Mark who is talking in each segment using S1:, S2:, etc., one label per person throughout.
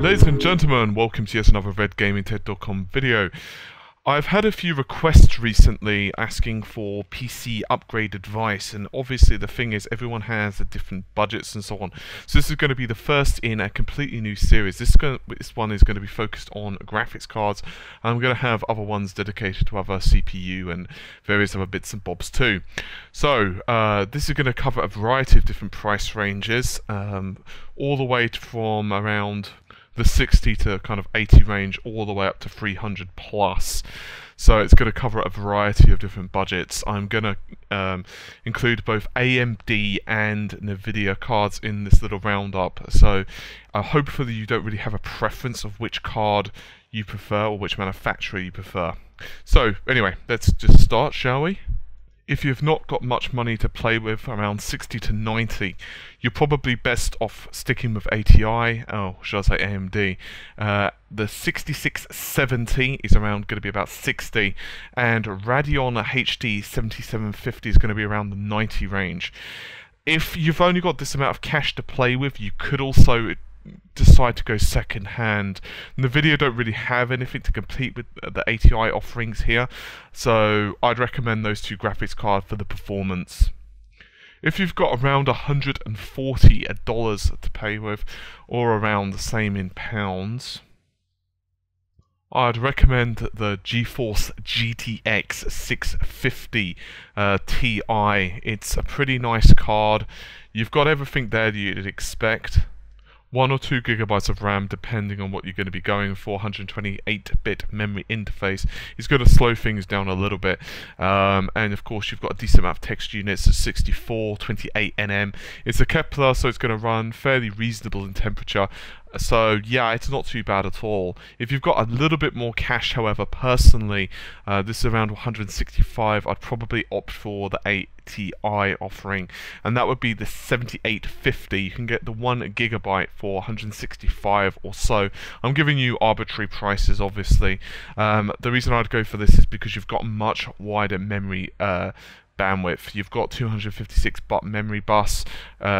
S1: Ladies and gentlemen, welcome to yet another redgamingted.com video. I've had a few requests recently asking for PC upgrade advice, and obviously the thing is everyone has a different budgets and so on. So this is going to be the first in a completely new series. This one is going to be focused on graphics cards, and I'm going to have other ones dedicated to other CPU and various other bits and bobs too. So this is going to cover a variety of different price ranges, all the way from around the 60 to kind of 80 range all the way up to 300 plus. So it's going to cover a variety of different budgets. I'm going to include both AMD and Nvidia cards in this little roundup. So hopefully you don't really have a preference of which card you prefer or which manufacturer you prefer. So anyway, let's just start, shall we? If you've not got much money to play with, around 60 to 90, you're probably best off sticking with ATI, oh, should I say AMD. The 6670 is around going to be about 60, and Radeon HD 7750 is going to be around the 90 range. If you've only got this amount of cash to play with, you could also decide to go second hand. Nvidia don't really have anything to compete with the ATI offerings here, so I'd recommend those two graphics cards for the performance. If you've got around $140 to pay with, or around the same in pounds, I'd recommend the GeForce GTX 650 Ti. It's a pretty nice card. You've got everything there that you'd expect. 1 or 2 gigabytes of RAM depending on what you're going to be going for. 128-bit memory interface is going to slow things down a little bit, and of course you've got a decent amount of text units at 64, 28 nm. It's a Kepler, so it's going to run fairly reasonable in temperature. So yeah, it's not too bad at all. If you've got a little bit more cash, however, personally, this is around 165, I'd probably opt for the ATI offering, and that would be the 7850. You can get the 1 gigabyte for 165 or so. I'm giving you arbitrary prices, obviously. The reason I'd go for this is because you've got much wider memory bandwidth. You've got 256 memory bus,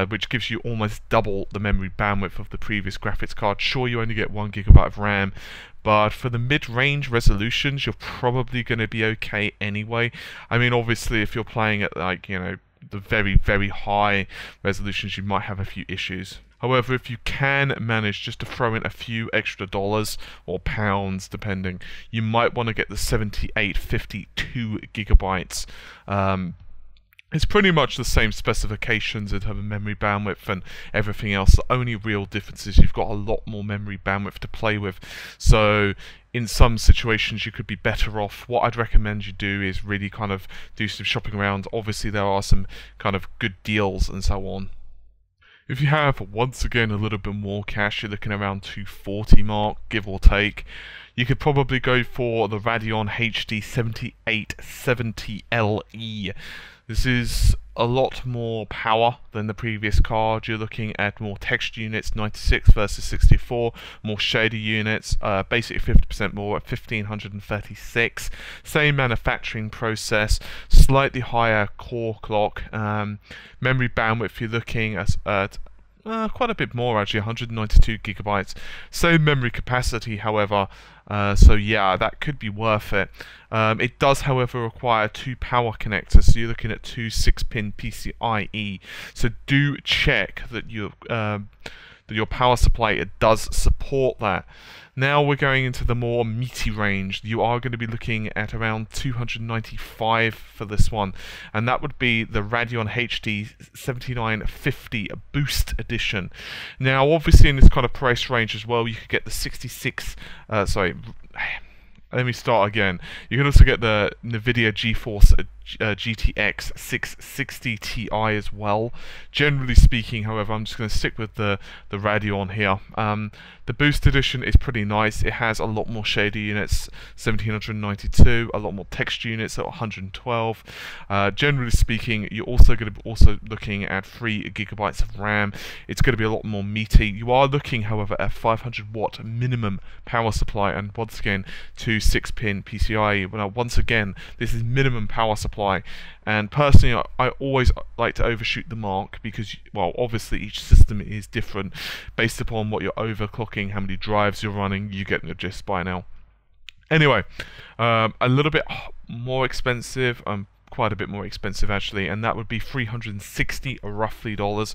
S1: which gives you almost double the memory bandwidth of the previous graphics card. Sure, you only get 1 gigabyte of RAM, but for the mid-range resolutions, you're probably going to be okay anyway. I mean, obviously, if you're playing at, like, you know, the very, very high resolutions, you might have a few issues. However, if you can manage just to throw in a few extra dollars or pounds, depending, you might want to get the 7850 2 gigabytes. It's pretty much the same specifications in terms of memory bandwidth and everything else. The only real difference is you've got a lot more memory bandwidth to play with. So in some situations you could be better off. What I'd recommend you do is really kind of do some shopping around. Obviously there are some kind of good deals and so on. If you have, once again, a little bit more cash, you're looking around 240 mark, give or take, you could probably go for the Radeon HD 7870 LE. This is a lot more power than the previous card. You're looking at more text units, 96 versus 64, more shader units, basically 50% more at 1536. Same manufacturing process, slightly higher core clock. Memory bandwidth, you're looking at quite a bit more actually, 192 gigabytes. Same memory capacity, however, so yeah, that could be worth it. It does, however, require 2 power connectors, so you're looking at 2 6-pin PCIe. So do check that your power supply does support that. Now we're going into the more meaty range. You are going to be looking at around 295 for this one, and that would be the Radeon HD 7950 Boost Edition. Now obviously in this kind of price range as well, you could get the 66, let me start again. You can also get the Nvidia GeForce GTX 660 Ti as well. Generally speaking, however, I'm just going to stick with the Radeon here. The Boost Edition is pretty nice. It has a lot more shader units, 1792, a lot more text units at 112. Generally speaking, you're also going to be looking at 3 gigabytes of RAM. It's going to be a lot more meaty. You are looking, however, at 500 watt minimum power supply, and once again, 2 6-pin PCIe. Now, once again, this is minimum power supply. supply. And personally, I always like to overshoot the mark because, well, obviously each system is different based upon what you're overclocking, how many drives you're running. You get the gist by now. Anyway, a little bit more expensive, quite a bit more expensive actually, and that would be $360 roughly dollars,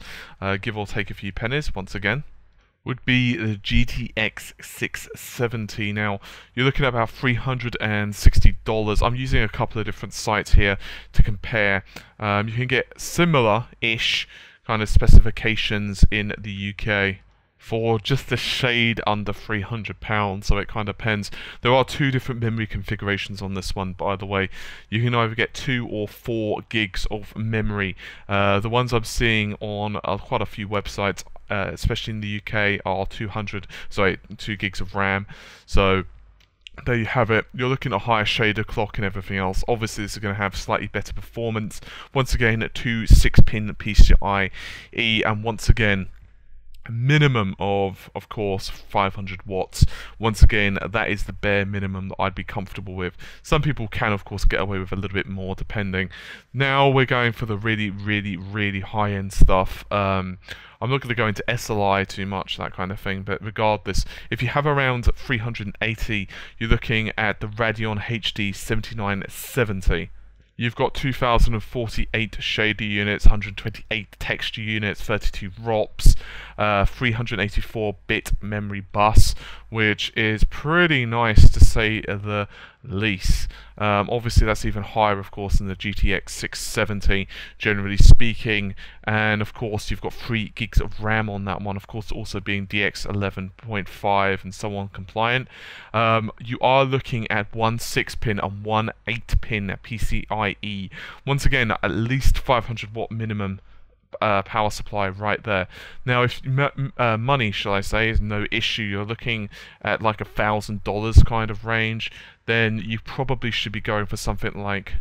S1: give or take a few pennies once again, would be the GTX 670. Now, you're looking at about $360. I'm using a couple of different sites here to compare. You can get similar-ish kind of specifications in the UK for just a shade under £300, so it kind of depends. There are two different memory configurations on this one, by the way. You can either get 2 or 4 gigs of memory. The ones I'm seeing on quite a few websites, especially in the UK, are 2 gigs of RAM. So there you have it. You're looking at a higher shader clock and everything else. Obviously, this is going to have slightly better performance. Once again, at 2 6-pin PCIe, and once again, minimum of course 500 watts. Once again, that is the bare minimum that I'd be comfortable with. Some people can of course get away with a little bit more depending. Now we're going for the really high-end stuff. I'm not going to go into SLI too much, that kind of thing, but regardless, if you have around 380, you're looking at the Radeon HD 7970. You've got 2048 shader units, 128 texture units, 32 ROPs, 384-bit memory bus, which is pretty nice to say the least. Obviously, that's even higher, of course, than the GTX 670, generally speaking. And of course, you've got 3 gigs of RAM on that one. Of course, also being DX 11.5 and so on compliant. You are looking at 1 6-pin and 1 8-pin PCIe. Once again, at least 500 watt minimum power supply right there. Now, if money, shall I say, is no issue, you're looking at like $1,000 kind of range, then you probably should be going for something like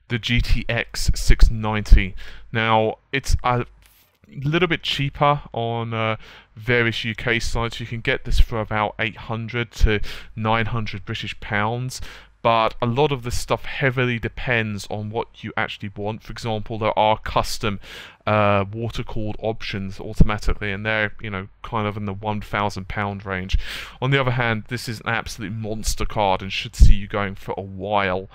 S1: the GTX 690. Now, it's a little bit cheaper on various UK sites. You can get this for about 800 to 900 British pounds. But a lot of this stuff heavily depends on what you actually want. For example, there are custom water-cooled options automatically, and they're, you know, kind of in the £1,000 range. On the other hand, this is an absolute monster card and should see you going for a while.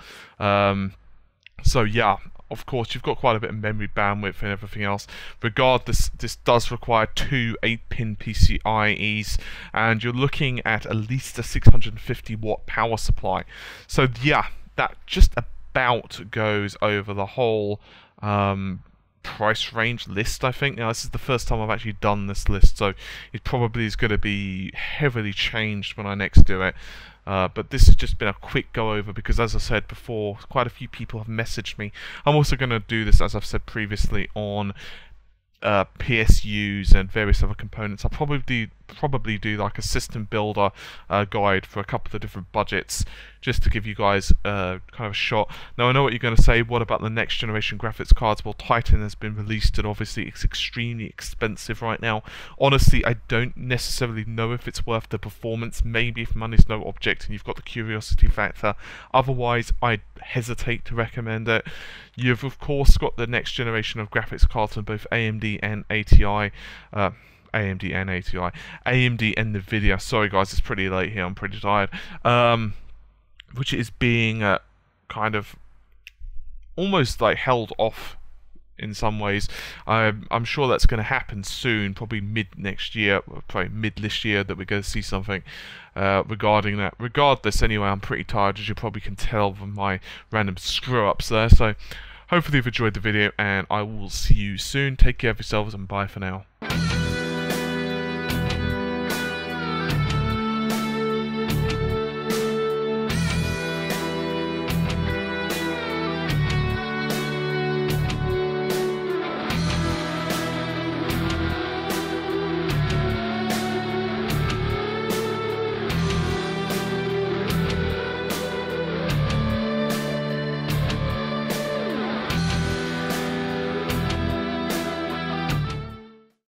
S1: So yeah, of course, you've got quite a bit of memory bandwidth and everything else. Regardless, this does require 2 8-pin PCIes, and you're looking at least a 650 watt power supply. So yeah, that just about goes over the whole price range list, I think. Now, this is the first time I've actually done this list, so it probably is going to be heavily changed when I next do it. But this has just been a quick go over because, as I said before, quite a few people have messaged me. I'm also going to do this, as I've said previously, on PSUs and various other components. I'll probably do like a system builder guide for a couple of different budgets, just to give you guys kind of a shot. Now, I know what you're going to say. What about the next generation graphics cards? Well, Titan has been released, and obviously it's extremely expensive right now. Honestly, I don't necessarily know if it's worth the performance. Maybe if money's no object and you've got the curiosity factor. Otherwise, I'd hesitate to recommend it. You've of course got the next generation of graphics cards on both AMD and ATI. AMD and Nvidia. Sorry guys, it's pretty late here, I'm pretty tired. Which is being kind of almost like held off in some ways. I'm sure that's going to happen soon, probably mid next year, probably mid this year, that we're going to see something regarding that. Regardless, anyway, I'm pretty tired, as you probably can tell from my random screw-ups there. So hopefully you've enjoyed the video, and I will see you soon. Take care of yourselves, and bye for now.